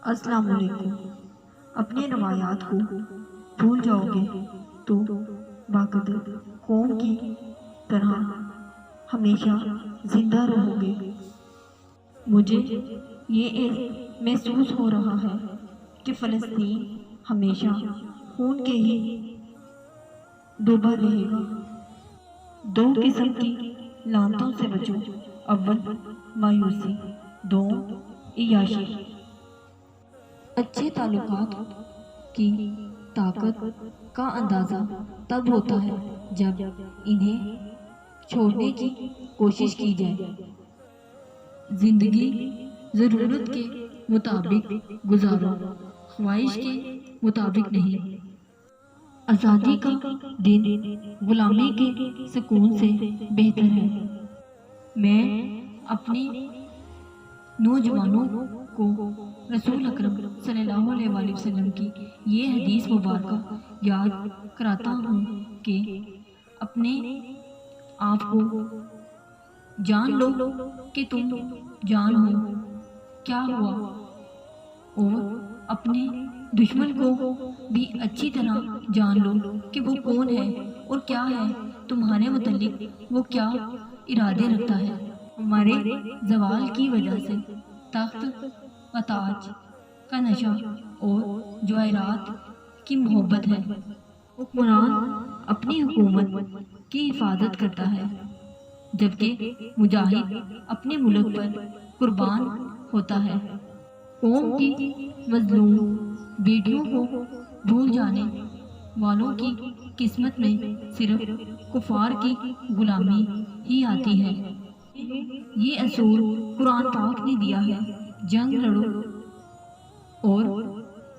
السلام علیکم۔ اپنی روایات کو بھول جاؤ گے تو باقدر قوم کی طرح ہمیشہ زندہ رہو گے۔ مجھے یہ محسوس ہو رہا ہے کہ فلسطین ہمیشہ خون کے ہی ڈوبا رہے گا۔ دو قسم کی لعنتوں سے بچو، اول مایوسی، دوم عیاشی۔ اچھے تعلقات کی طاقت کا اندازہ تب ہوتا ہے جب انہیں چھوڑنے کی کوشش کی جائے۔ زندگی ضرورت کے مطابق گزارو، خواہش کے مطابق نہیں۔ آزادی کا دن غلامی کے سکون سے بہتر ہے۔ میں اپنے نوجوانوں کو رسول اکرم صلی اللہ علیہ وآلہ وسلم کی یہ حدیث مبارکہ یاد کراتا ہوں کہ اپنے آپ کو جان لو کہ تم جان ہو، کیا ہوا، اور اپنے دشمن کو بھی اچھی طرح جان لو کہ وہ کون ہے اور کیا ہے، تمہارے متعلق وہ کیا ارادے رکھتا ہے۔ ہمارے زوال کی وجہ سے تخت و تاج کا نشہ اور جواہرات کی محبت ہے۔ حکمران اپنی حکومت کی حفاظت کرتا ہے جبکہ مجاہد اپنے ملک پر قربان ہوتا ہے۔ قوم کی مظلوم بیٹیوں کو بھول جانے والوں کی قسمت میں صرف کفار کی غلامی ہی آتی ہے۔ یہ اصول قرآن پاک نے دیا ہے، جنگ لڑو، اور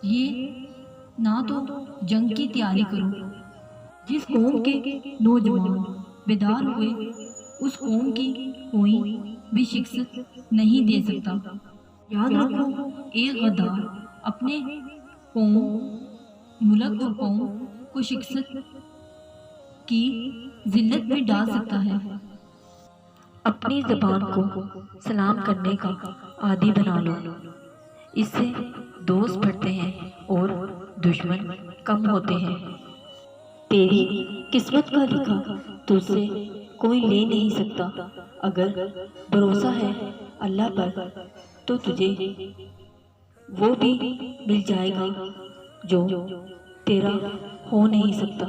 یہ نہ تو جنگ کی تیاری کرو۔ جس قوم کے نوجوان بیدار ہوئے اس قوم کی کوئی بھی شکست نہیں دے سکتا۔ یاد رکھو، ایک غدار اپنے قوم، ملک اور قوم کو شکست کی ذلت میں ڈال سکتا ہے۔ اپنی زبان کو سلام کرنے کا عادی بنا لو، اس سے دوست بڑھتے ہیں اور دشمن کم ہوتے ہیں۔ تیری قسمت کا لکھا تجھ سے کوئی لے نہیں سکتا۔ اگر بھروسہ ہے اللہ پر تو تجھے وہ بھی مل جائے گا جو تیرا ہو نہیں سکتا۔